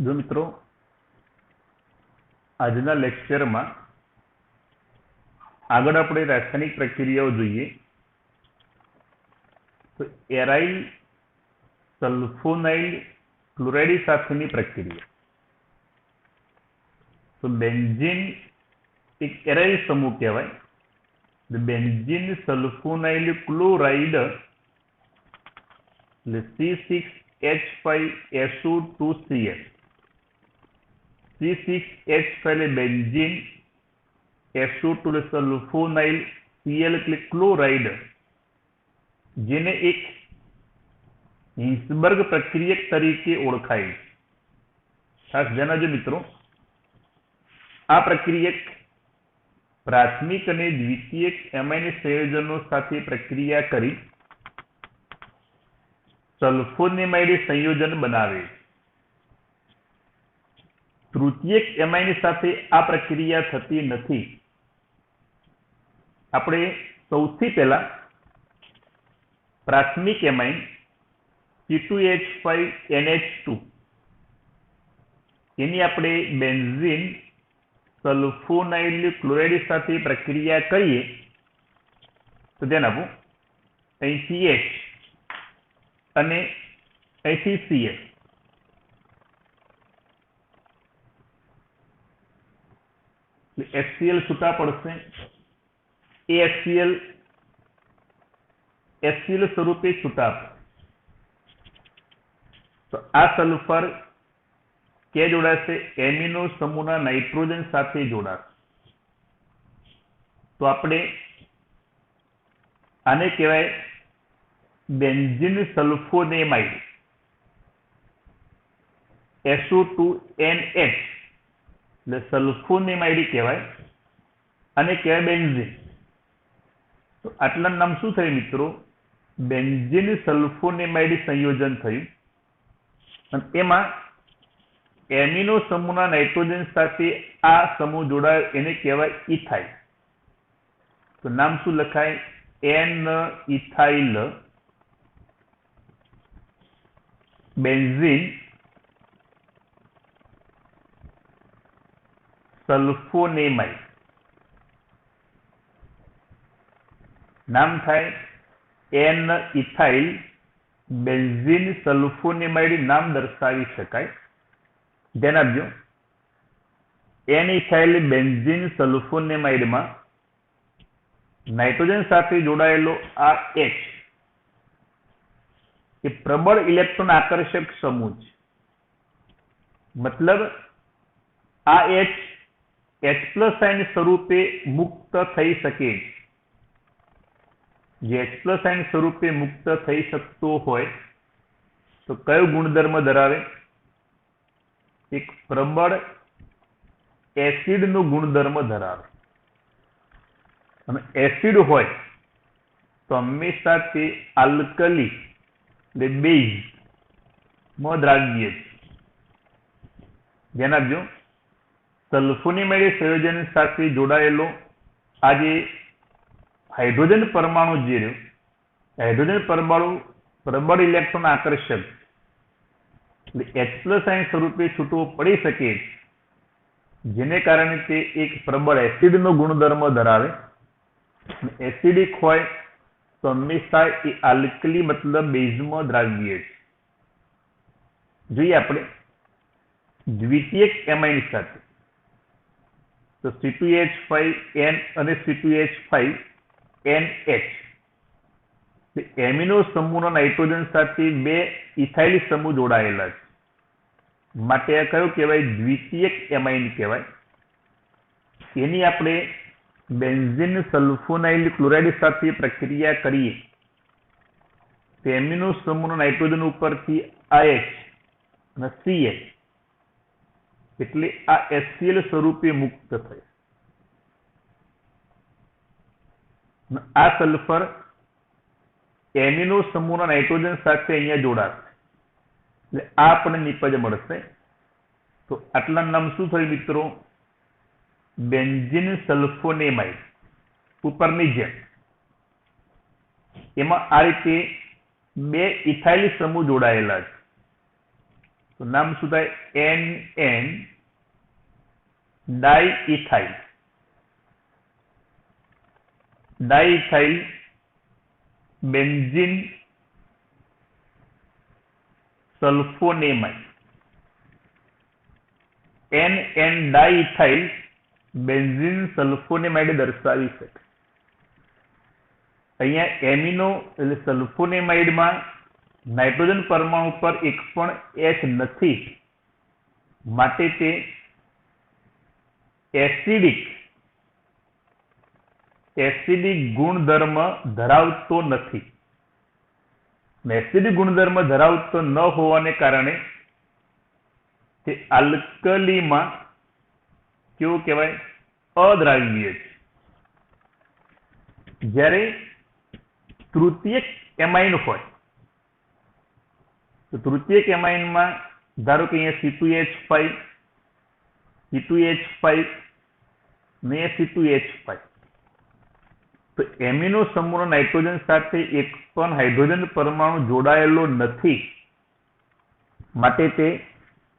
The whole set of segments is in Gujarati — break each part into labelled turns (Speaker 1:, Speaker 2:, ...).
Speaker 1: जो मित्रों आजना लेक्चर में आगळ आपणे रासायनिक प्रक्रियाओ जोईए तो एराइल सल्फोनाइल क्लोराइड साथेनी प्रक्रिया। तो बेंजीन एक एराइल समूह कहेवाय। Benzene sulphonyl chloride C6H5SO2CS C6H5 benzene SO2 sulphonyl Cl chloride जेने एक हिंसबर्ग प्रक्रियक तरीके ओळखाय। खास जणावजो मित्रों, आ प्रक्रियक प्राथमिक અને દ્વિતીયક એમાઇન સંયોજનો સાથે પ્રક્રિયા કરી સલ્ફોનેમાઇડ સંયોજન બનાવે। તૃતીયક એમાઇન સાથે આ પ્રક્રિયા થતી નથી। આપણે સૌથી પહેલા પ્રાથમિક એમાઇન C2H5NH2 એની આપણે બેન્ઝીન सल्फोनाइल क्लोराइड साथे प्रक्रिया करिए तो ध्यान आपो અહીંથી H અને અહીંથી Cl HCl છૂટા પડશે। એ HCl સ્વરૂપે છૂટા તો આ સલ્ફર क्या जोड़ाशे एमिनो समूहना नाइट्रोजन साथे जोड़ाशे। तो आपणे आने कहेवाय बेंजीन सल्फोनेमाइड SO2NH એટલે સલ્ફોનેમાઇડ કહેવાય અને કહેવાય બેન્ઝીન। તો આટલા નામ શું થયું મિત્રો? બેન્ઝીન સલ્ફોનેમાઇડ સંયોજન થયું અને એમાં एमिनो समूहना नाइट्रोजन साथे आ समूह जोड़ायो एने कहेवाय इथाइल। तो नाम शुं लखाय? एन इथाइल बेंजीन सल्फोनेमाइड नाम थाय एन इथाइल बेंजीन सल्फोनेमाइड नाम दर्शावी शकाय। ध्यान आपजो, एन इथाइल बेंजीन सल्फोनेमाइड में नाइट्रोजन साथे जोड़ायेलो आ H ए प्रबल इलेक्ट्रॉन आकर्षक समूह छे। मतलब आ H+ आयन स्वरूपे मुक्त थई शके। जे H+ आयन स्वरूपे मुक्त थई शकतो होय तो कयो गुणधर्म धरावे? एक प्रबल एसिड नो गुणधर्म धरावे। અને એસિડ હોય તો હંમેશા તે આલ્કલી એટલે બેઝ માં દ્રાવ્ય છે। ધ્યાન આપજો, સલ્ફોનેમાઇડ સંયોજન સાથે જોડાયેલો આ જે હાઇડ્રોજન પરમાણુ જે રહ્યો, હાઇડ્રોજન પરમાણુ પ્રબળ ઇલેક્ટ્રોન આકર્ષક H+ आयन स्वरूपे छूटो पड़ी सके, जेने कारणे ते एक प्रबल एसिड नो गुणधर्म धरावे। एसिडिक होय तो हमेशा ए आल्कली मतलब बेઝમાં દ્રાવ્ય છે। જોઈએ આપણે દ્વિતીયક એમાઇન સાથે તો C2H5N અને C2H5NH एमिनो समूहना नाइट्रोजन साथे बे इथाइल समूह जोड़ायेला छे, माटे आ कयो कहेवाय? द्वितीयक एमाइन कहेवाय। एनी आपणे बेंजीन सल्फोनाइल क्लोराइड साथे प्रक्रिया करीए तो एमिनो समूहना नाइट्रोजन उपरथी H અને Cl એટલે આ HCl स्वरूपे मुक्त थय। आ सल्फर एमिनो समूहना नाइट्रोजन साथे अहींया जोड़ाशे એટલે આ આપણને નિપજ મળશે। તો આટલા નામ શું થયું મિત્રો? બેન્ઝીન સલ્ફોનેમાઇડ ઉપરની જેમ એમાં આ રીતે બે ઇથાઇલ સમૂહ જોડાયેલા છે। તો નામ શું થાય? NN ડાઈઇથાઇલ. ડાઈઇથાઇલ benzene sulphonamide. NN ડાઈઇથાઇલ benzene sulphonamide દર્શાવી છે. અહીંયા એમિનો એટલે સલ્ફોનેમાઇડમાં નાઇટ્રોજન પરમાણુ પર એક પણ H નથી, માટે તે એસિડિક ગુણધર્મ ધરાવતો નથી. એસિડિક ગુણધર્મ ધરાવતો ન હોવાને કારણે તે આલ્કલીમાં કેવું કહેવાય? અદ્રાવ્ય છે. જ્યારે તૃતીયક એમાઇન હોય તો તૃતીયક એમાઇનમાં ધારો કે અહીંયા C2H5 ને C2H5, તો એમિનો સમૂહ નાઇટ્રોજન સાથે એક પણ હાઇડ્રોજન પરમાણુ જોડાયેલો નથી, માટે તે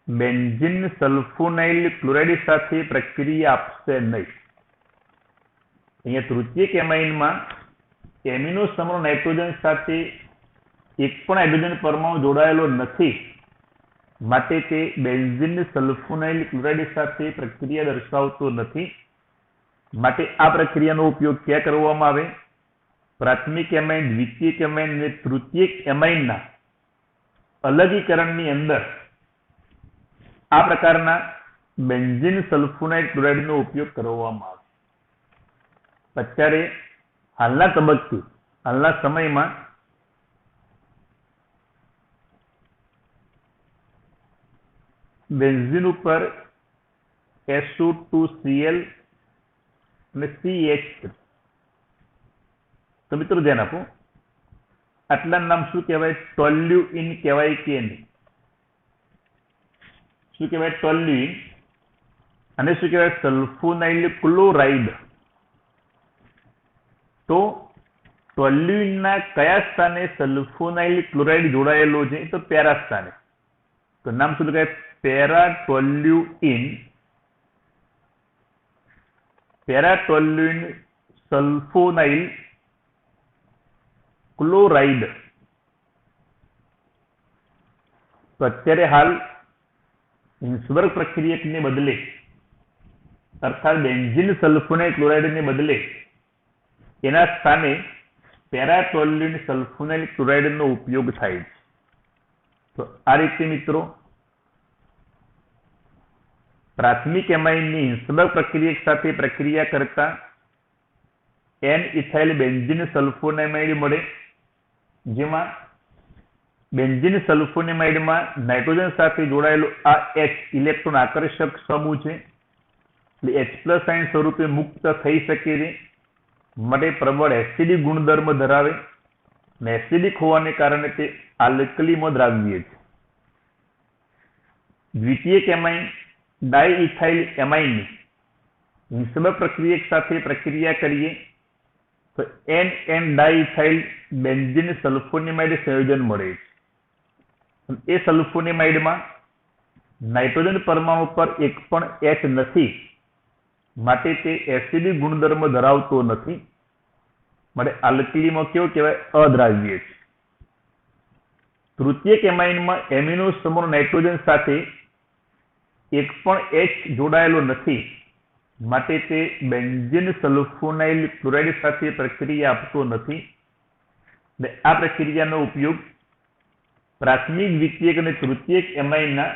Speaker 1: બેન્ઝીન સલ્ફોનાઇલ ક્લોરાઇડ સાથે પ્રક્રિયા આપશે નહીં. અહીંયા તૃતીયક એમાઇનમાં એમિનો સમૂહ નાઇટ્રોજન સાથે એક પણ હાઇડ્રોજન પરમાણુ જોડાયેલો નથી, માટે તે બેન્ઝીન સલ્ફોનાઇલ ક્લોરાઇડ સાથે પ્રક્રિયા દર્શાવતો નથી. માટે આ પ્રક્રિયાનો ઉપયોગ ક્યાં કરવામાં આવે? પ્રાથમિક એમાઇન, દ્વિતીયક એમાઇન અને તૃતીયક એમાઇનના અલગીકરણની અંદર આ પ્રકારના બેન્ઝીન સલ્ફોનાઇલ ક્લોરાઇડનો ઉપયોગ કરવામાં આવે. અત્યારે હાલના તબક્કે, હાલના સમયમાં બેન્ઝીન ઉપર SO2Cl અને CH. તો મિત્રો ધ્યાન આપો, આટલા નામ શું કહેવાય? ટોલ્યુઇન કહેવાય કે નહીં? શું કહેવાય? ટોલ્યુઇન. અને શું કહેવાય? Sulphonyl chloride. તો ટોલ્યુઇનના કયા સ્થાને સલ્ફોનાઇલ ક્લોરાઇડ જોડાયેલો છે? તો પેરા સ્થાને. તો નામ શું કહેવાય? પેરાટોલ્યુઇન. પેરાટોલ્યુઇન સલ્ફોનાઇલ ક્લોરાઇડ. તો અત્યારે હાલ હિન્સબર્ગ પ્રક્રિયકને બદલે, અર્થાત બેન્ઝીન સલ્ફોનાઇલ ક્લોરાઇડને બદલે એના સ્થાને પેરાટોલ્યુઇન સલ્ફોનાઇલ ક્લોરાઇડનો ઉપયોગ થાય છે. તો આ રીતે મિત્રો પ્રાથમિક એમાઇનની હિન્સબર્ગ પ્રક્રિયક સાથે પ્રક્રિયા કરતા N-ઇથાઇલ બેન્ઝીન સલ્ફોનેમાઇડ મળે, જેમાં બેન્ઝીન સલ્ફોનેમાઇડમાં નાઇટ્રોજન સાથે જોડાયેલો આ H ઇલેક્ટ્રોન આકર્ષક સમૂહ છે, એટલે H+ આયન સ્વરૂપે મુક્ત થઈ શકે છે, માટે પ્રબળ એસિડિક ગુણધર્મ ધરાવે, અને એસિડિક હોવાને કારણે તે આલ્કલીમાં દ્રાવ્ય છે. દ્વિતીયક એમાઇન ડાઈઇથાઇલ એમાઇનની હિન્સબર્ગ પ્રક્રિયક સાથે પ્રક્રિયા કરીએ તો NN ડાઈઇથાઇલ બેન્ઝીન સલ્ફોનેમાઇડ સંયોજન મળે છે. એ સલ્ફોનેમાઇડમાં નાઇટ્રોજન પરમાણુ પર એક પણ H નથી, માટે તે એસિડિક ગુણધર્મ ધરાવતો નથી, માટે આલ્કલીમાં કેવો કહેવાય? અદ્રાવ્ય છે. તૃતીયક એમાઇનમાં એમિનો સમૂહ નાઇટ્રોજન સાથે એક પણ H જોડાયેલો નથી, માટે તે બેન્ઝીન સલ્ફોનાઇલ ક્લોરાઇડ સાથે પ્રક્રિયા આપતો નથી. આ પ્રક્રિયાનો ઉપયોગ પ્રાથમિક, દ્વિતીયક અને તૃતીયક એમાઇનના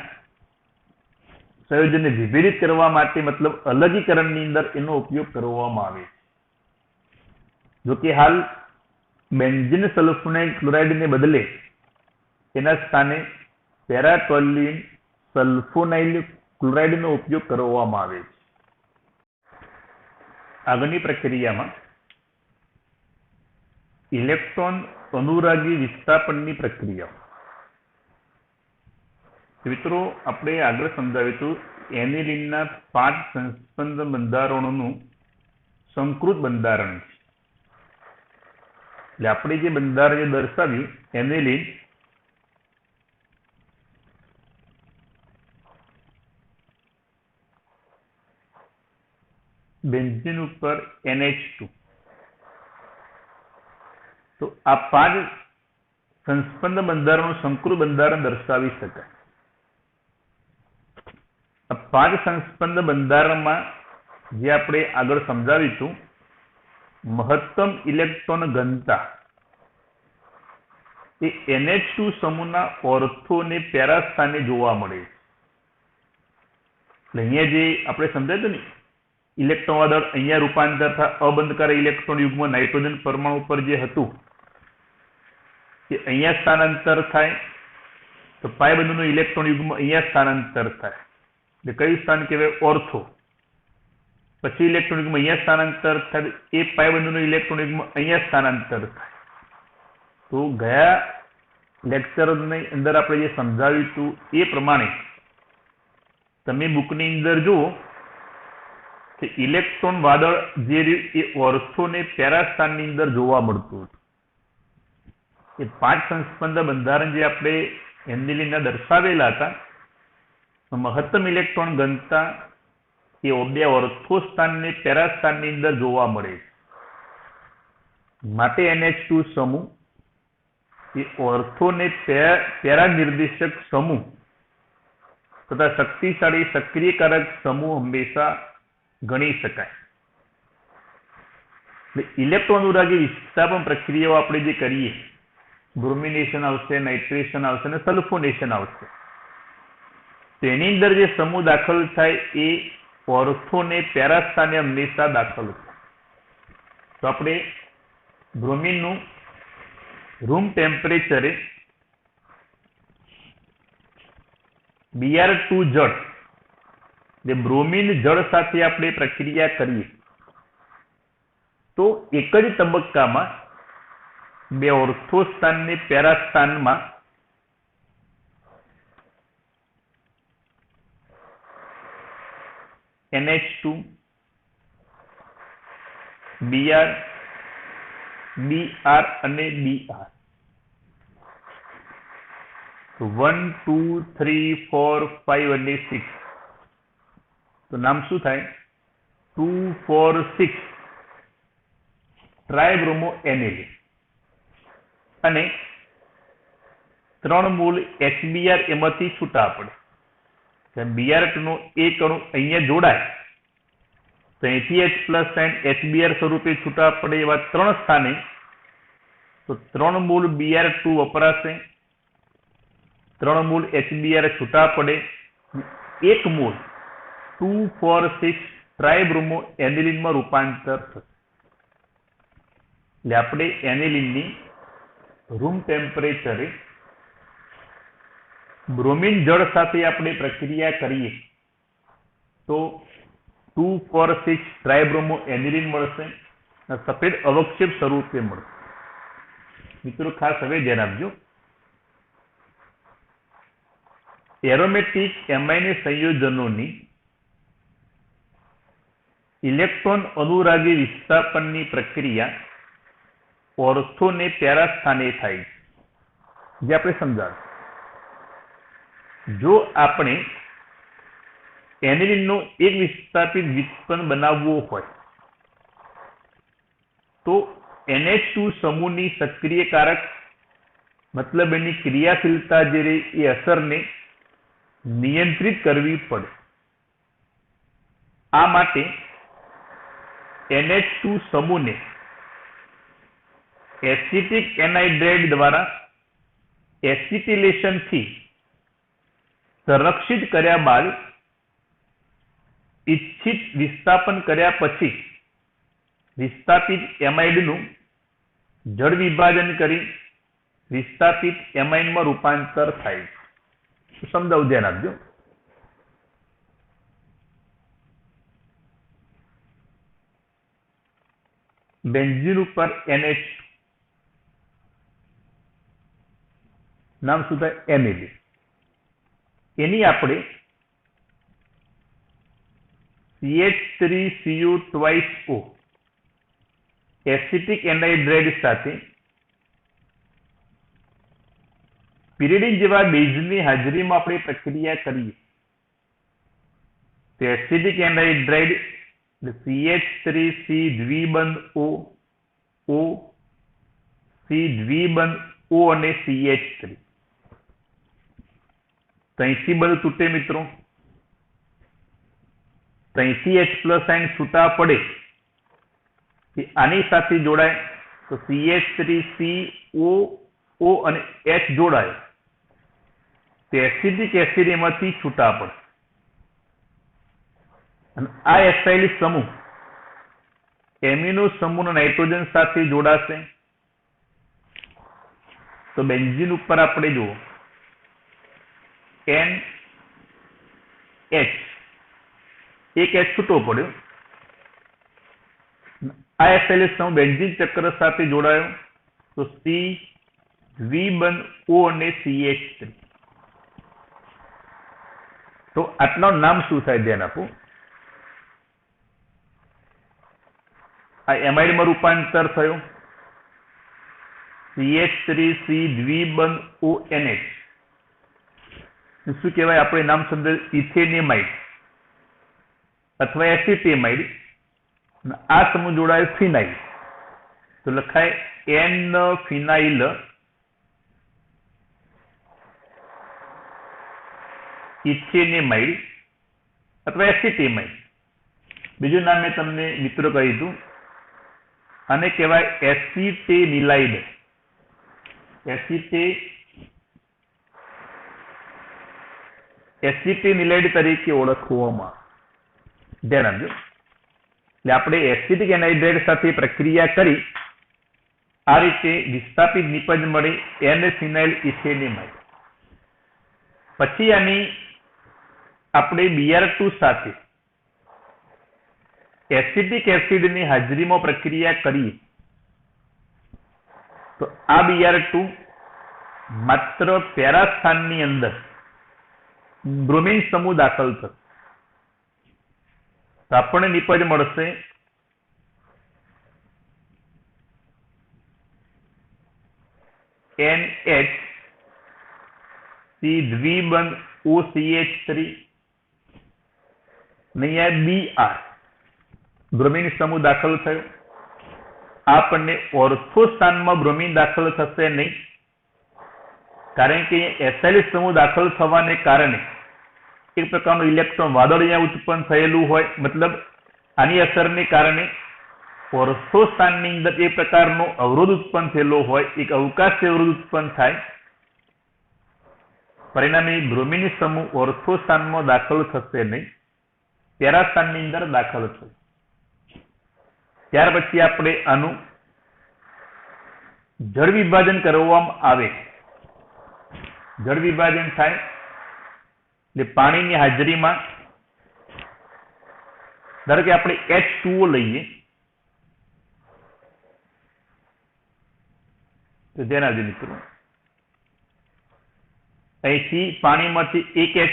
Speaker 1: સંયોજનને વિભેદિત કરવા માટે, મતલબ અલગીકરણની અંદર એનો ઉપયોગ કરવામાં આવે છે. જોકે હાલ બેન્ઝીન સલ્ફોનાઇલ ક્લોરાઇડને બદલે એના સ્થાને પેરાટોલ્યુઇન સલ્ફોનાઇલ ક્લોરાઇડનો ઉપયોગ કરવામાં આવે છે. આગળની પ્રક્રિયામાં ઇલેક્ટ્રોન અનુરાગી વિસ્થાપનની પ્રક્રિયા. મિત્રો આપણે આગળ સમજાવ્યું હતું એનિલિનના 5 સંસ્પંદ બંધારણોનું સંકૃત બંધારણ છે. એટલે આપણે જે બંધારણ દર્શાવ્યું એનિલિન બેન્ઝીન ઉપર NH2. તો આ 5 સંસ્પંદ બંધારણનું સંકૃત બંધારણ દર્શાવી શકાય. આ 5 સંસ્પંદ બંધારણમાં જે આપણે આગળ સમજાવીશું, મહત્તમ ઇલેક્ટ્રોન ઘનતા એ NH2 સમૂહના ઓર્થો અને પેરા સ્થાને જોવા મળે છે. એટલે અહીંયા જે આપણે સમજાયું ને, ઇલેક્ટ્રોન વાદળ અહીંયા રૂપાંતર થાય અબંધકારી ઇલેક્ટ્રોન યુગ્મ નાઇટ્રોજન પરમાણુ પર જે હતું કે અહીંયા સ્થાનાંતર થાય, તો પાય બંધનું ઇલેક્ટ્રોન યુગ્મ અહીંયા સ્થાનાંતર થાય, એટલે કયું સ્થાન કહેવાય? ઓર્થો. પછી ઇલેક્ટ્રોન યુગ્મ અહીંયા સ્થાનાંતર થાય, એ પાય બંધનું ઇલેક્ટ્રોન યુગ્મ અહીંયા સ્થાનાંતર થાય. તો ગયા લેક્ચરની અંદર આપણે જે સમજાવ્યું હતું એ પ્રમાણે તમે બુકની અંદર જુઓ કે ઇલેક્ટ્રોન વાદળ જે રહ્યું એ ઓર્થોને પેરા સ્થાનની અંદર જોવા મળતું હતું. એ 5 સંસ્પંદ બંધારણ જે આપણે એનિલિનના દર્શાવેલા હતા, મહત્તમ ઇલેક્ટ્રોન ઘનતા એ બે ઓર્થો સ્થાનને પેરા સ્થાનની અંદર જોવા મળે છે. માટે NH2 સમૂહ એ ઓર્થોને પેરા નિર્દેશક સમૂહ તથા શક્તિશાળી સક્રિયકારક સમૂહ હંમેશા ગણી શકાય. ઇલેક્ટ્રોન અનુરાગી વિસ્થાપન પ્રક્રિયાઓ આપણે જે કરીએ, બ્રોમિનેશન આવશે, નાઇટ્રેશન આવશે અને સલ્ફોનેશન આવશે, તેની અંદર જે સમૂહ દાખલ થાય એ ઓર્થોને પેરા સ્થાને હંમેશા દાખલ થાય. તો આપણે બ્રોમિનનું રૂમ ટેમ્પરેચરે Br2 જળ, જે બ્રોમિન જળ સાથે આપણે પ્રક્રિયા કરીએ તો એક જ તબક્કામાં બે ઓર્થો સ્થાનને પેરા સ્થાનમાં NH2, Br, Br અને Br 1, 2, 3, 4, 5 અને 6. તો નામ શું થાય? 2, 4, 6 ટ્રાયબ્રોમો એનિલિન અને 3 મૂળ HBr એમાંથી છૂટા પડે. Br2 નો એક અણુ અહીંયા જોડાય તો અહીંથી H+ સાઇન HBr સ્વરૂપે છૂટા પડે એવા 3 સ્થાને તો 3 મૂળ Br2 વપરાશે, 3 મૂળ HBr છૂટા પડે, 1 મૂળ 2, 4, 6 ટ્રાયબ્રોમો એનિલિનમાં રૂપાંતર થશે. એટલે આપણે એનિલિનની રૂમ ટેમ્પરેચરે બ્રોમિન જળ સાથે આપણે પ્રક્રિયા કરીએ તો 2, 4, 6 ટ્રાયબ્રોમો એનિલિન મળશે, સફેદ અવક્ષેપ સ્વરૂપે મળશે. મિત્રો ખાસ હવે ધ્યાન આપજો, એરોમેટિક એમાઇન સંયોજનોની ઇલેક્ટ્રોન અનુરાગી વિસ્થાપનની પ્રક્રિયા ઓર્થોને પેરા સ્થાને થાય છે, જે આપણે સમજાવ્યું. જો આપણે એનિલિનનો એક વિસ્થાપિત વ્યુત્પન્ન બનાવવો હોય તો NH2 સમૂહની સક્રિયકારક મતલબ એની ક્રિયાશીલતા જે રહી એ અસરને નિયંત્રિત કરવી પડે. આ માટે NH2 સમૂહને એસિટિક એનહાઇડ્રાઇડ દ્વારા એસિટિલેશનથી સંરક્ષિત કર્યા બાદ ઇચ્છિત વિસ્થાપન કર્યા પછી વિસ્થાપિત એમાઇડનું જળ વિભાજન કરી વિસ્થાપિત એમાઇનમાં રૂપાંતર થાય છે. સમજાવું, ધ્યાન આપજો. બેન્ઝીન ઉપર NH નામ શું થાય? એનિલિન. એની આપણે CH3Cu2O એસિટિક એનહાઇડ્રાઇડ સાથે પિરિડીન જેવા બેઝની હાજરીમાં આપણે પ્રક્રિયા કરીએ તો acetic anhydride CH3C દ્વિબંધ O C દ્વિબંધ O અને CH3 તો અહીંથી બધું તૂટે મિત્રો, તો અહીંથી H+ આયન છૂટા પડે આની સાથે જોડાય તો CH3COO અને H જોડાય તો એસિડિક એસિડ એમાંથી છૂટા પડે અને આ એસાઇલ સમૂહ એમિનો સમૂહના નાઇટ્રોજન સાથે જોડાશે તો બેન્ઝીન ઉપર આપણે જુઓ NH એક H છૂટો પડ્યો, આ એસાઇલ સમૂહ બેન્ઝીન ચક્ર સાથે જોડાયો તો C દ્વિબંધ O અને CH3 તો આટલું નામ શું થાય ધ્યાન આપો, આ એમાઇડમાં રૂપાંતર થયો CH3C દ્વિબંધ ONH શું કહેવાય આપણે નામ શબ્દ ઇથેનેમાઇડ અથવા એસિટેમાઇડ, આ સમૂહ જોડાય ફિનાઇલ તો લખાય N ફિનાઇલ ઇથેનેમાઇડ અથવા એસિટેમાઇડ. બીજું નામ મેં તમને મિત્રો કહી દીધું, આને કહેવાય એસિટેનિલાઇડ. એસિટેનિલાઇડ તરીકે ઓળખવામાં ધ્યાન આપજો. એટલે આપણે એસિડિક એનહાઇડ્રાઇડ સાથે પ્રક્રિયા કરી આ રીતે વિસ્થાપિત નિપજ મળી N-ફિનાઇલ ઇથેનેમાઇડ. પછી આની આપણે Br2 સાથે એસિડિક એસિડની હાજરીમાં પ્રક્રિયા કરીએ તો આ Br2 માત્ર પેરા સ્થાનની અંદર બ્રોમિન સમૂહ દાખલ થશે તો આપણને નિપજ મળશે NH C દ્વિબંધ OCH3 અહીંયા Br બ્રોમિન સમૂહ દાખલ થયો. આપણને ઓર્થો સ્થાનમાં બ્રોમિન દાખલ થશે નહીં, કારણ કે એસાઇલ સમૂહ દાખલ થવાને કારણે એક પ્રકારનું ઇલેક્ટ્રોન વાદળ અહીંયા ઉત્પન્ન થયેલું હોય, મતલબ આની અસરને કારણે ઓર્થો સ્થાનની અંદર એક પ્રકારનો અવરોધ ઉત્પન્ન થયેલો હોય, એક અવકાશી અવરોધ ઉત્પન્ન થાય, પરિણામે બ્રોમિન સમૂહ ઓર્થો સ્થાનમાં દાખલ થશે નહીં, પેરા સ્થાનની અંદર દાખલ થશે. ત્યાર પછી આપણે આનું જળ વિભાજન કરવામાં આવે, જળ વિભાજન થાય એટલે પાણીની હાજરીમાં ધારો કે આપણે H2O લઈએ તો ધ્યાન આપજો મિત્રો, અહીંથી પાણીમાંથી એક H+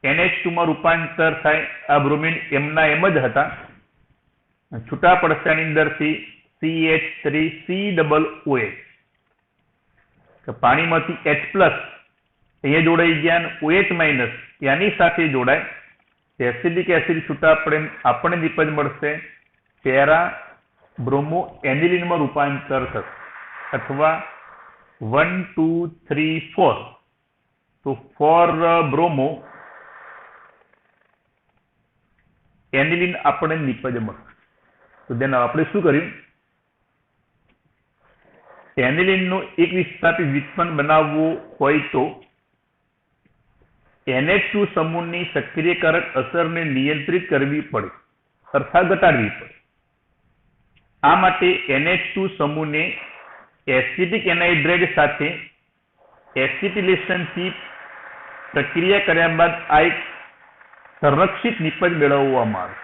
Speaker 1: NH2 માં રૂપાંતર થાય. આ બ્રોમિન એમના એમ જ હતા, છૂટા પડશે આની અંદરથી CH3COOH. પાણીમાંથી H+ અહીંયા જોડાઈ ગયા, OH- એની સાથે જોડાય એસિડિક એસિડ છૂટા પડે, આપણને નિપજ મળશે પેરા બ્રોમો એનિલિનમાં રૂપાંતર થશે અથવા 1 2 3 4 તો 4 બ્રોમો એનિલિન આપણને નિપજ મળશે. તો તેનો આપણે શું કર્યું, એનિલિનનું એક વિસ્થાપિત વ્યુત્પન્ન બનાવવું હોય તો NH2 સમૂહની સક્રિયકારક અસરને નિયંત્રિત કરવી પડે અર્થાત ઘટાડવી પડે. આ માટે NH2 સમૂહને એસિડિક એનહાઇડ્રાઇડ સાથે એસિટિલેશનથી પ્રક્રિયા કર્યા બાદ આ એક સંરક્ષિત નિપજ મેળવવામાં આવે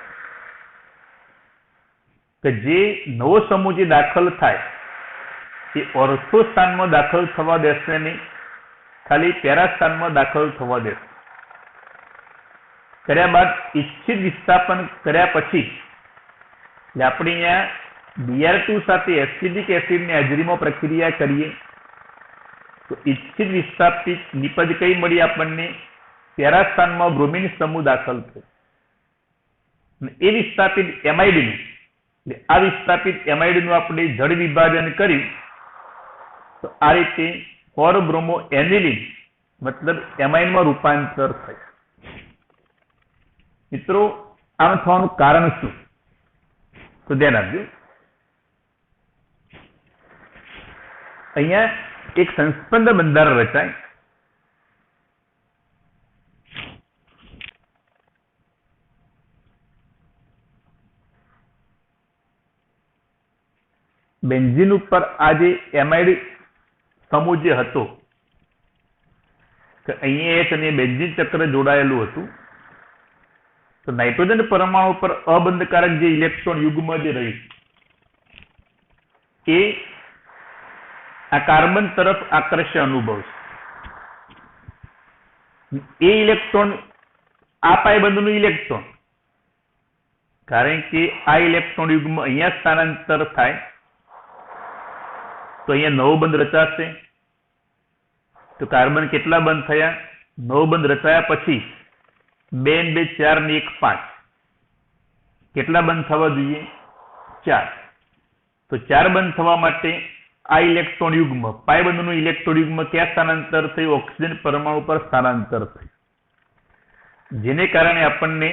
Speaker 1: કે જે નવો સમૂહ જે દાખલ થાય એ ઓર્થો સ્થાનમાં દાખલ થવા દેશે નહીં, ખાલી પેરા સ્થાનમાં દાખલ થવા દેશે. કર્યા બાદ ઇચ્છિત વિસ્થાપન કર્યા પછી આપણે અહીંયા Br2 સાથે એસિડિક એસિડની હાજરીમાં પ્રક્રિયા કરીએ તો ઇચ્છિત વિસ્થાપિત નિપજ કઈ મળી આપણને, પેરા સ્થાનમાં બ્રોમિન સમૂહ દાખલ થયો. એ વિસ્થાપિત એમાઇડનું આ વિસ્થાપિત એમાઇડનું આપણે જળ વિભાજન કર્યું તો આ રીતે 4-બ્રોમો એનિલિન મતલબ એમાઇનમાં રૂપાંતર થાય. મિત્રો આમ થવાનું કારણ શું? તો ધ્યાન આપજો. અહીંયા એક સંસ્પંદ બંધારણ રચાય. બેન્ઝીન ઉપર આ જે એમાઇડ સમૂહ જે હતો કે અહીંયા એક અને બેન્ઝીન ચક્ર જોડાયેલું હતું, તો નાઇટ્રોજન પરમાણુ પર અબંધકારક જે ઇલેક્ટ્રોન યુગ્મ જે રહ્યું એ આ કાર્બન તરફ આકર્ષણ અનુભવશે. એ ઇલેક્ટ્રોન આ પાયબંધનું ઇલેક્ટ્રોન, કારણ કે આ ઇલેક્ટ્રોન યુગ્મ અહીંયા સ્થાનાંતર થાય તો અહીંયા નવો બંધ રચાશે. તો કાર્બન કેટલા બંધ થયા? 9 બંધ રચાયા પછી 2 2 4 ને 1 5 કેટલા બંધ થવા જોઈએ? 4. તો 4 બંધ થવા માટે આ ઇલેક્ટ્રોન યુગ્મ પાયબંધનું ઇલેક્ટ્રોન યુગ્મ ક્યાં સ્થાનાંતર થયું? ઓક્સિજન પરમાણુ પર સ્થાનાંતર થયું, જેને કારણે આપણને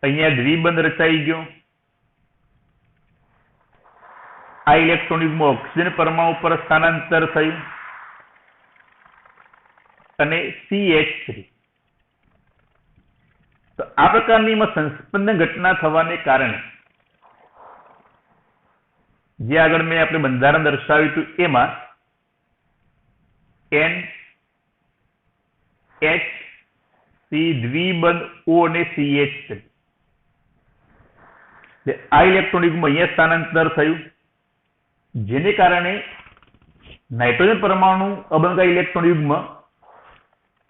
Speaker 1: અહીંયા દ્વિબંધ રચાઈ ગયો. આ ઇલેક્ટ્રોન યુગ્મ ઓક્સિજન પરમાણુ પર સ્થાનાંતર થયું અને CH3. તો આ પ્રકારની સંસ્પંદન ઘટના થવાને કારણે જે આગળ મેં આપણે બંધારણ દર્શાવ્યું હતું એમાં NH દ્વિબંધ O અને CH3 આ ઇલેક્ટ્રોન યુગ્મ અહીંયા સ્થાનાંતર થયું, જેને કારણે નાઇટ્રોજન પરમાણુ અબંધકારક ઇલેક્ટ્રોન યુગ્મ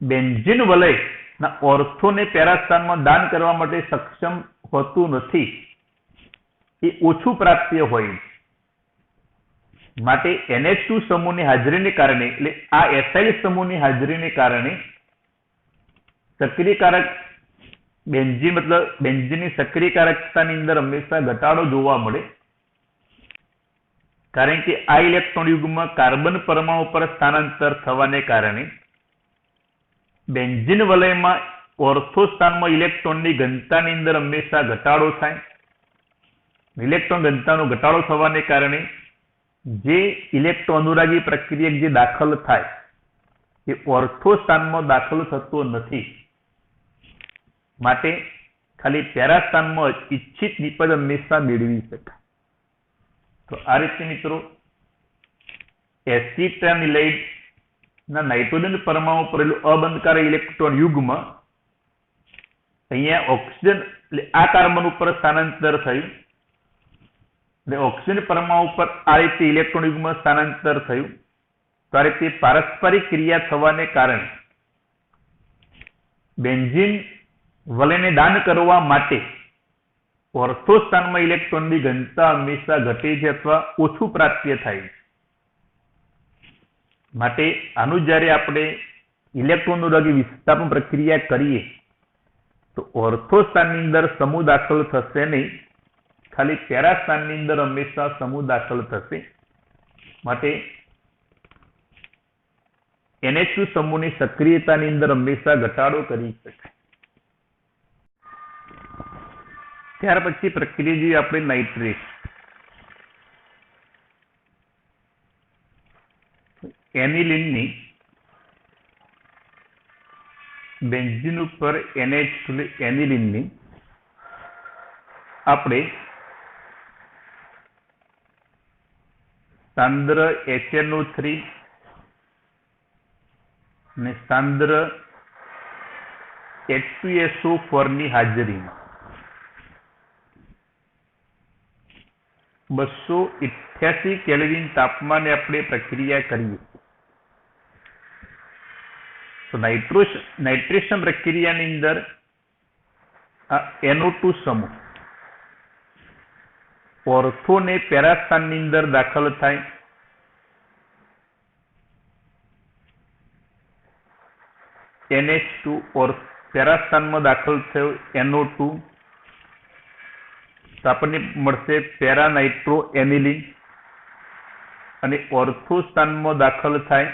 Speaker 1: બેન્ઝીન વલયના ઓર્થોને પેરાસ્થાનમાં દાન કરવા માટે સક્ષમ હોતું નથી. એ ઓછું પ્રાપ્ય હોય માટે NH2 સમૂહની હાજરીને કારણે એટલે આ એસાઇલ સમૂહની હાજરીને કારણે સક્રિયકારક બેન્ઝીન મતલબ બેન્ઝીનની સક્રિયકારકતાની અંદર હંમેશા ઘટાડો જોવા મળે, કારણ કે આ ઇલેક્ટ્રોન યુગ્મ કાર્બન પરમાણુ પર સ્થાનાંતર થવાને કારણે બેન્ઝીન વલયમાં ઓર્થો સ્થાનમાં ઇલેક્ટ્રોનની ઘનતાની અંદર હંમેશા ઘટાડો થાય. ઇલેક્ટ્રોન ઘનતાનો ઘટાડો થવાને કારણે જે ઇલેક્ટ્રોન અનુરાગી પ્રક્રિયક જે દાખલ થાય એ ઓર્થો સ્થાનમાં દાખલ થતો નથી, માટે ખાલી પેરા સ્થાનમાં ઈચ્છિત નિપજ હંમેશા મેળવી શકાય. તો આ રીતે મિત્રો એસિટાઇલાઇડ ના નાઇટ્રોજન પરમાણુ પર અબંધકારક ઇલેક્ટ્રોન યુગ્મ અહીંયા ઓક્સિજન એટલે આ કાર્બન ઉપર સ્થાનાંતર થયું, એટલે ઓક્સિજન પરમાણુ પર આ રીતે ઇલેક્ટ્રોન યુગ્મ સ્થાનાંતર થયું. તો આ રીતે પારસ્પરિક ક્રિયા થવાને કારણે બેન્ઝીન વલયને દાન કરવા માટે ઓર્થો સ્થાનમાં ઇલેક્ટ્રોનની ઘનતા હંમેશા ઘટે છે અથવા ઓછું પ્રાપ્ય થાય છે. માટે આનું જ્યારે આપણે ઇલેક્ટ્રોન અનુરાગી વિસ્થાપન પ્રક્રિયા કરીએ તો ઓર્થો સ્થાનની અંદર સમૂહ દાખલ થશે નહીં, ખાલી પેરા સ્થાનની અંદર હંમેશા સમૂહ દાખલ થશે. માટે NH2 સમૂહની સક્રિયતાની અંદર હંમેશા ઘટાડો કરી શકાય. ત્યાર પછી પ્રક્રિયા જોઈએ આપણે નાઇટ્રેટ. એનિલિનની બેન્ઝીન ઉપર NH2 એનિલિનની આપણે સાંદ્ર HNO3 અને સાંદ્ર H2SO4 ની હાજરીમાં 288 કેલ્વિન તાપમાને આપણે પ્રક્રિયા કરીએ તો નાઇટ્રેશન પ્રક્રિયાની અંદર આ NO2 સમૂહ ઓર્થો ને પેરા સ્થાનની અંદર દાખલ થાય. NH2 પેરા સ્થાનમાં દાખલ થયો NO2 તો આપણને મળશે પેરા નાઇટ્રો એનિલિન, અને ઓર્થો સ્થાનમાં દાખલ થાય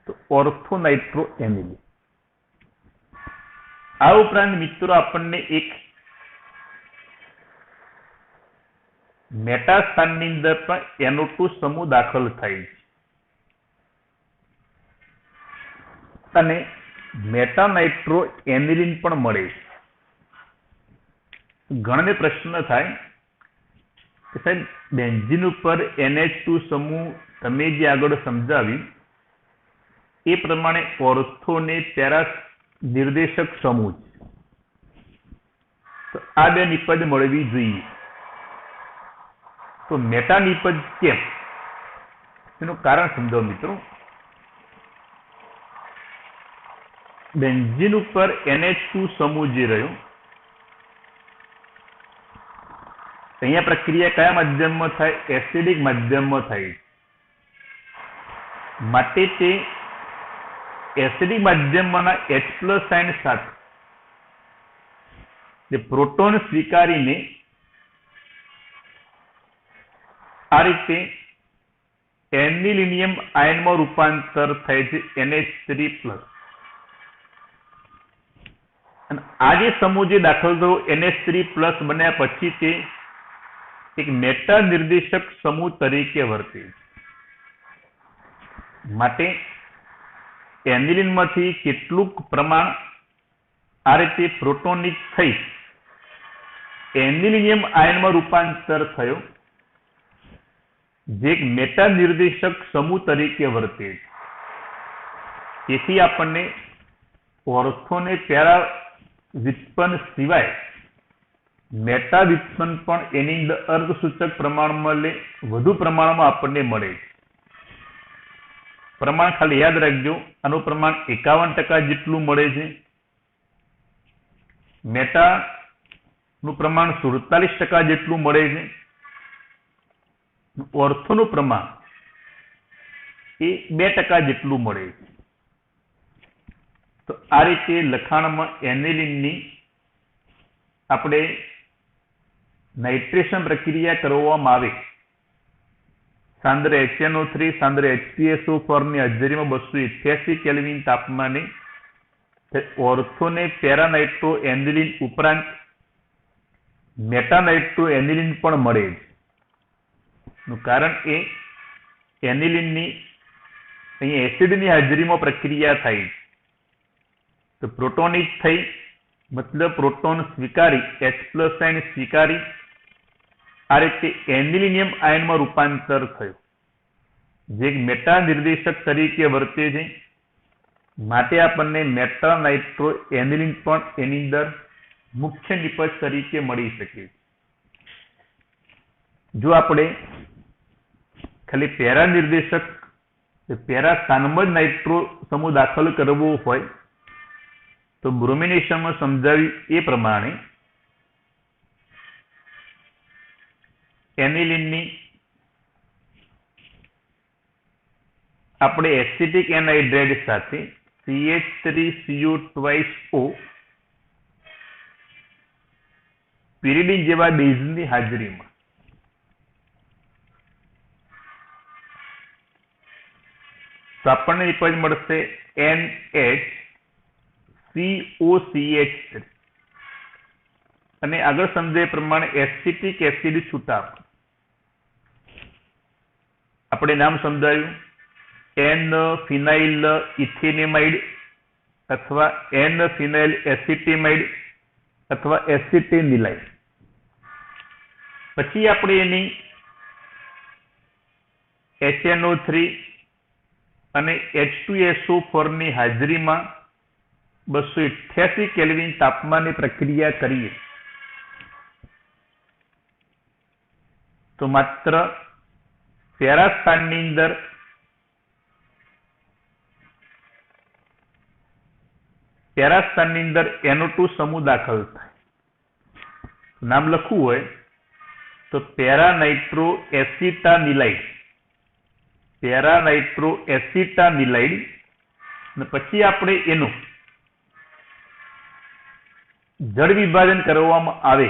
Speaker 1: તો ઓર્થો નાઇટ્રો એનિલિન. આ ઉપરાંત મિત્રો આપણને એક મેટા સ્થાનની અંદર પણ NO2 સમૂહ દાખલ થાય છે, અને મેટા નાઇટ્રો એનિલિન પણ મળે છે. ઘણાને પ્રશ્ન થાય કે સાહેબ બેન્ઝીન ઉપર NH2 સમૂહ તમે જે આગળ સમજાવી એ પ્રમાણે ઓર્થો ને પેરા નિર્દેશક સમૂહ છે, તો આ બે નિપજ મળવી જોઈએ. તો મેટા નિપજ કેમ, એનું કારણ સમજાવો મિત્રો. બેન્ઝીન ઉપર NH2 સમૂહ જે રહ્યો, અહીંયા પ્રક્રિયા કયા માધ્યમમાં થાય? એસિડિક માધ્યમમાં થાય. માટે તે એસિડિક માધ્યમમાંના H+ આયન સાથે જે પ્રોટોન સ્વીકારીને આ રીતે એનિલિનિયમ આયનમાં રૂપાંતર થાય છે NH3+. અને આ જે સમૂહ જે દાખલ થયો NH3+ બન્યા પછી તે એક મેટા નિર્દેશક સમૂહ તરીકે વર્તે છે. માટે એનિલિનમાંથી કેટલુંક પ્રમાણ આ રીતે પ્રોટોનિક થઈ એનિલિનિયમ આયનમાં રૂપાંતર થયો, જે એક મેટા નિર્દેશક સમૂહ તરીકે વર્તે છે. તેથી આપણને ઓર્થોને પેરા વ્યુત્પન્ન સિવાય મેટા વ્યુત્પન્ન પણ એની અંદર અર્ધસૂચક પ્રમાણમાં વધુ પ્રમાણમાં આપણને મળે છે. પ્રમાણ ખાલી યાદ રાખજો, આનું પ્રમાણ 51% જેટલું મળે છે. મેટાનું પ્રમાણ 47% જેટલું મળે છે. ઓર્થોનું પ્રમાણ એ 2% જેટલું મળે છે. તો આ રીતે લખાણમાં એનિલિનની આપણે નાઇટ્રેશન પ્રક્રિયા કરવામાં આવે, સાંદ્ર HNO3 સાંદ્ર HPSO4 ની હાજરીમાં 288 કેલ્વિન તાપમાને ઓર્થોને પેરા નાઇટ્રો એનિલિન ઉપરાંત મેટા નાઇટ્રો એનિલિન પણ મળે છે. નું કારણ એ એનિલિનની અહીંયા એસિડની હાજરીમાં પ્રક્રિયા થાય છે. તો પ્રોટોનિક થઈ, મતલબ પ્રોટોન સ્વીકારી H+ આયન સ્વીકારી આ રીતે એનિલિનિયમ આયનમાં રૂપાંતર થયું, જે એક મેટા નિર્દેશક તરીકે વર્તે છે. માટે આપણને મેટા નાઇટ્રો એનિલિન પણ એની અંદર મુખ્ય નિપજ તરીકે મળી શકે. જો આપણે ખાલી પેરા નિર્દેશક પેરા સ્થાનમાં જ નાઇટ્રો સમૂહ દાખલ કરવો હોય તો બ્રોમિનેશનમાં સમજાવ્યું એ પ્રમાણે એનિલિનની આપણે એસિટિક એનહાઇડ્રાઇડ સાથે CH3CO2O pyridine જેવા બેઝની હાજરીમાં તો આપણને નિપજ મળશે NHCOCH3 અને આગળ સમજાવ્યા પ્રમાણે એસિટિક એસિડ છૂટા આપણે નામ સમજાવ્યું N-ફિનાઇલ ઇથેનેમાઇડ અથવા N-ફિનાઇલ એસિટેમાઇડ અથવા એસિટેનિલાઇડ. પછી આપણે એની HNO3 અને H2SO4 ની હાજરીમાં 288 કેલ્વિન તાપમાને પ્રક્રિયા કરીએ તો માત્ર પેરા સ્થાનની અંદર NO2 સમૂહ દાખલ થાય. નામ લખવું હોય તો પેરા નાઇટ્રો એસિટાનિલાઇડ પેરાનાઇટ્રો એસિટાનિલાઇડ અને પછી આપણે એનું જળ વિભાજન કરવામાં આવે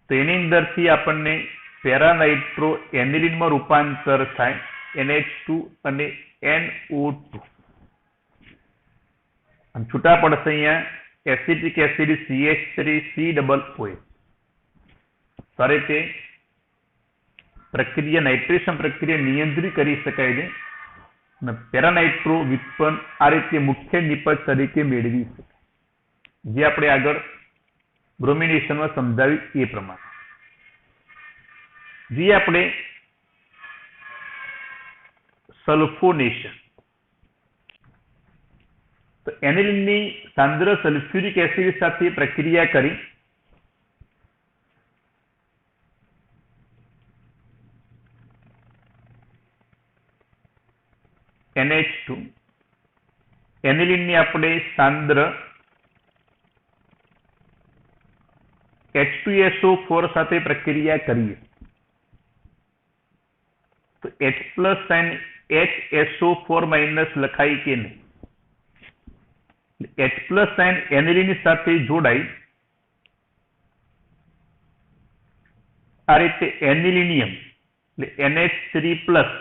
Speaker 1: તો એની અંદરથી આપણને પેરાનાઇટ્રો એનિલિનમાં રૂપાંતર થાય NH2 અને NO2 અને છૂટા પડશે અહીંયા એસિટિક એસિડ CH3COOH. તો આ રીતે પ્રક્રિયા નાઇટ્રેશન પ્રક્રિયા નિયંત્રિત કરી શકાય છે અને પેરાનાઇટ્રો વ્યુત્પન્ન આ રીતે મુખ્ય નિપજ તરીકે મેળવી શકાય જે આપણે આગળ બ્રોમિનેશનમાં સમજાવ્યું એ પ્રમાણે. જે આપણે સલ્ફોનેશન, તો એનિલિનની સાંદ્ર સલ્ફ્યુરિક એસિડ સાથે પ્રક્રિયા કરી NH2 એનિલિનની આપણે સાંદ્ર H2SO4 સાથે પ્રક્રિયા કરીએ તો H પ્લસ સાઇન HSO4 લખાય કે નહીં? H પ્લસ સાઇન એનિલિન સાથે જોડાઈ આ રીતે એનિલિનિયમ એટલે NH3 પ્લસ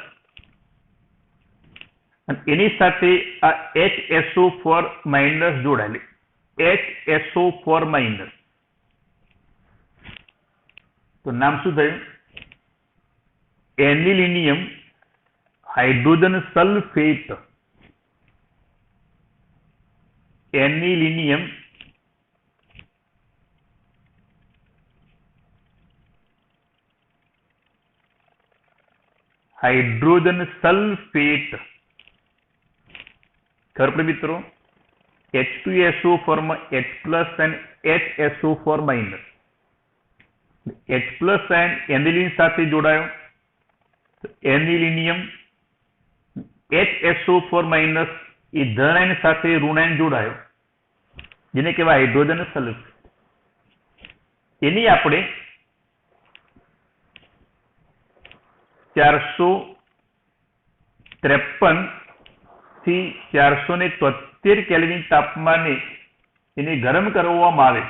Speaker 1: અને એની સાથે આ HSO4 જોડાયેલી HSO4 તો નામ શું થયું? Anilinium hydrogen sulphate. Anilinium hydrogen sulphate. ખબર પડી મિત્રો? H2SO4 માં H પ્લસ અને HSO4 H plus ion aniline સાથે જોડાયો એનિલિનિયમ HSO4 એ ધન સાથે ઋણાયન જોડાયો જેને કહેવાય હાઇડ્રોજન સલ્ફેટ. એની આપણે 453 થી 473 કેલ્વિન તાપમાને એને ગરમ કરવામાં આવે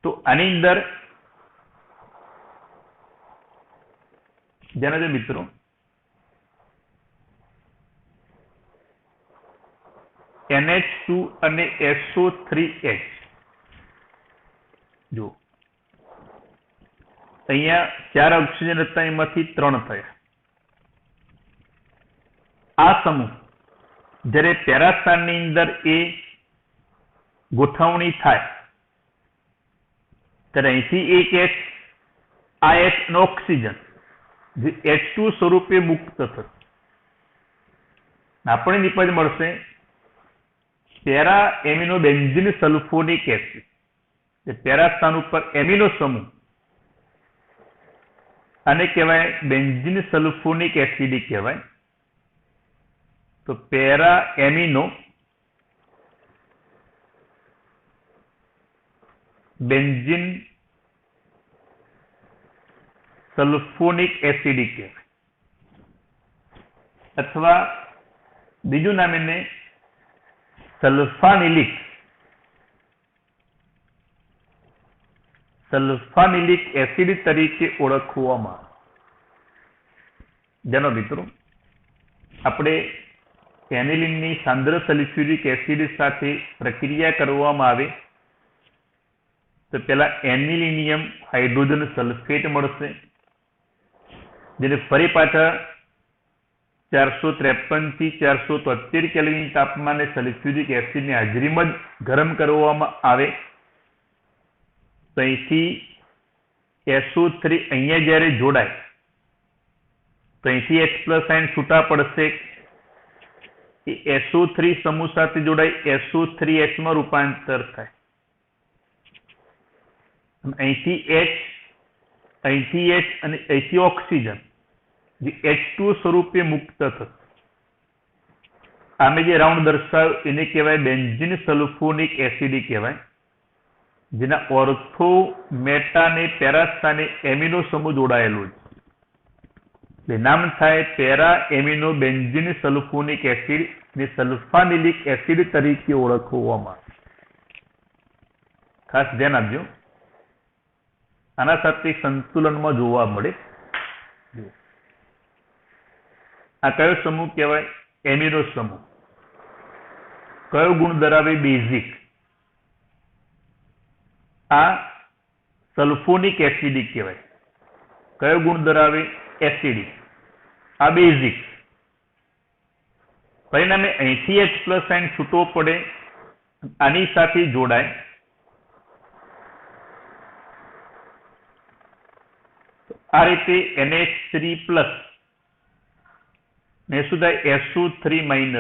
Speaker 1: તો આની અંદર જણાવજો મિત્રો NH2 અને SO3H. જો અહીંયા 4 ઓક્સિજન હતા એમાંથી 3 થયા. આ સમૂહ જ્યારે પેરાસ્થાનની અંદર એ ગોઠવણી થાય ત્યારે અહીંથી એક H આ H નો ઓક્સિજન જે H2 સ્વરૂપે મુક્ત થશે. આપણે નિપજ મળશે para amino benzene sulphonic acid. Para સ્થાન ઉપર એમિનો સમૂહ આને કહેવાય બેન્ઝીન સલ્ફોનિક એસિડ કહેવાય. તો para amino benzene sulphonic acid કહેવાય અથવા બીજું નામ એને સલ્ફાનિલિક એસિડ તરીકે ઓળખવામાં આવે. જેનો મિત્રો આપણે એનિલિનની સાંદ્ર સલ્ફ્યુરિક એસિડ સાથે પ્રક્રિયા કરવામાં આવે તો પેલા એનિલિનિયમ હાઇડ્રોજન સલ્ફેટ મળશે જેને ફરી પાછા 453 થી 473 કેલ્વિન તાપમાને સલ્ફ્યુરિક એસિડની હાજરીમાં જ ગરમ કરવામાં આવે તો અહીંથી SO3 અહીંયા જ્યારે જોડાય તો અહીંથી H પ્લસ આયન છૂટા પડશે એ SO3 સમૂહ સાથે જોડાય SO3H માં રૂપાંતર થાય. અહીંથી H અને અહીંથી ઓક્સિજન જે H2 સ્વરૂપે મુક્ત થશે. આમે જે રાઉન્ડ દર્શાવ્યો એને કહેવાય બેન્ઝીન સલ્ફોનિક એસિડ કહેવાય. જેના ઓર્થો, મેટા ને પેરા સ્થાને એમિનો સમૂહ જોડાયેલો છે. નામ થાય para amino benzene sulphonic acid ને સલ્ફાનિલિક એસિડ તરીકે ઓળખવામાં. ખાસ ધ્યાન આપજો, આના સાથે સંતુલનમાં જોવા મળે. આ કયો સમૂહ કહેવાય? એમિનો સમૂહ. કયો ગુણ ધરાવે? બેઝિક. આ સલ્ફોનિક એસિડિક કહેવાય. કયો ગુણ ધરાવે? એસિડિક. આ બેઝિક. પરિણામે અહીંથી H+ આયન છૂટવો પડે, આની સાથે જોડાય. આ રીતે NH3+ ને શું થાય? SO3-.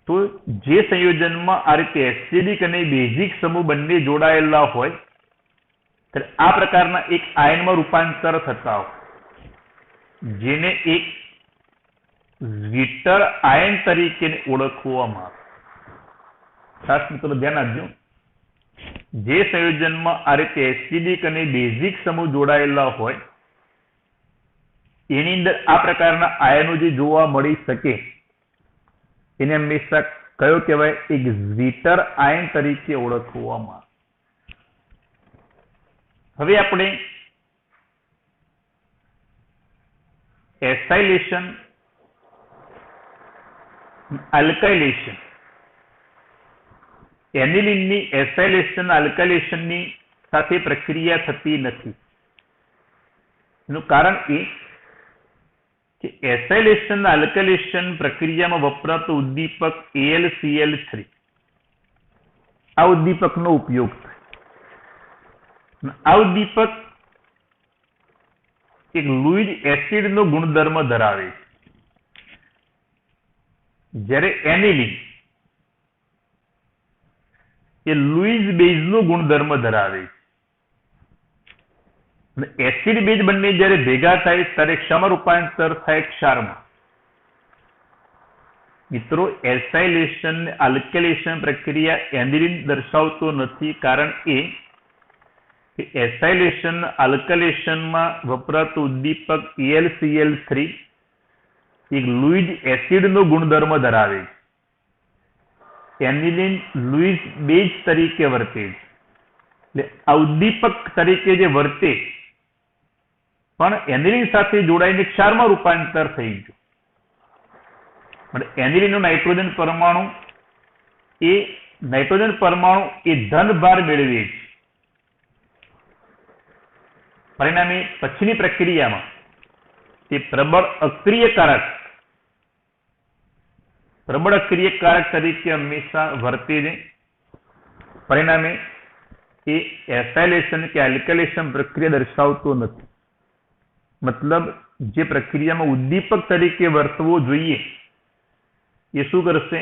Speaker 1: તો જે સંયોજનમાં આ રીતે એસિડિક અને બેઝિક સમૂહ બંને જોડાયેલા હોય ત્યારે આ પ્રકારના એક આયનમાં રૂપાંતર થતા હોય, જેને એક ઝ્વિટર આયન તરીકે ઓળખવામાં આવે. ખાસ મિત્રો ધ્યાન આપજો, જે સંયોજનમાં આ રીતે એસિડિક અને બેઝિક સમૂહ જોડાયેલા હોય એની અંદર આ પ્રકારના આયનો જે જોવા મળી શકે એને હંમેશા કયો કહેવાય? એક ઝ્વિટર આયન તરીકે ઓળખવામાં. હવે આપણે એસાઇલેશન, આલ્કાઇલેશન, એનિલિનની એસાઇલેશન આલ્કાઇલેશનની સાથે પ્રક્રિયા થતી નથી. એનું કારણ એ કે એસાઇલેશન આલ્કાઇલેશન પ્રક્રિયામાં વપરાતું ઉદ્દીપક AlCl3, આ ઉદ્દીપકનો ઉપયોગ થાય. આ ઉદ્દીપક એક લુઇજ એસિડનો ગુણધર્મ ધરાવે છે, જ્યારે એનિલિન એ લુઇજ બેઝનો ગુણધર્મ ધરાવે છે. એસિડ બેઝ બંને જ્યારે ભેગા થાય ત્યારે શામાં રૂપાંતર થાય? ક્ષારમાં. મિત્રો, એસાઇલેશન આલ્કાઇલેશન પ્રક્રિયા એનિલિન દર્શાવતો નથી, કારણ કે એસાઇલેશન આલ્કાઇલેશનમાં વપરાતું ઉદ્દીપક AlCl3 એક લુઇજ એસિડનો ગુણધર્મ ધરાવે છે. એનિલિન લુઇજ બેઝ તરીકે વર્તે છે. એટલે આ ઉદ્દીપક તરીકે જે વર્તે પણ એનિલિન સાથે જોડાઈને ક્ષારમાં રૂપાંતર થઈ ગયું. એનિલિનનો નાઇટ્રોજન પરમાણુ એ ધન ભાર મેળવે છે. પરિણામે પછીની પ્રક્રિયામાં તે પ્રબળ અક્રિયકારક તરીકે હંમેશા વર્તે છે. પરિણામે એ એસાઇલેશન કે આલ્કાઇલેશન પ્રક્રિયા દર્શાવતો નથી. મતલબ જે પ્રક્રિયામાં ઉદ્દીપક તરીકે વર્તવો જોઈએ એ શું કરશે?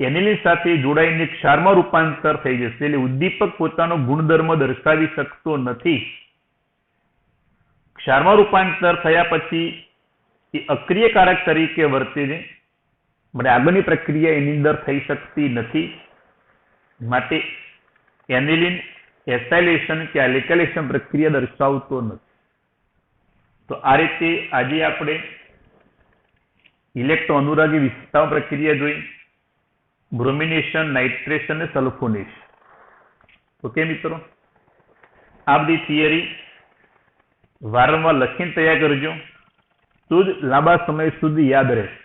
Speaker 1: એનિલિન સાથે જોડાઈને ક્ષારમાં રૂપાંતર થઈ જશે. એટલે ઉદ્દીપક પોતાનો ગુણધર્મ દર્શાવી શકતો નથી. ક્ષારમાં રૂપાંતર થયા પછી એ અક્રિયકારક તરીકે વર્તે છે. માટે આગળની પ્રક્રિયા એની અંદર થઈ શકતી નથી. માટે એનિલિન એસાઇલેશન કે આલ્કાઇલેશન પ્રક્રિયા દર્શાવતો નથી. તો આ રીતે આજે આપણે ઇલેક્ટ્રો અનુરાગી વિસ્થાપન પ્રક્રિયા જોઈ, બ્રોમિનેશન, નાઇટ્રેશન અને સલ્ફોનેશન. ઓકે મિત્રો, આ બધી થિયરી વારંવાર લખીને તૈયાર કરજો, તો જ લાંબા સમય સુધી યાદ રહેશે.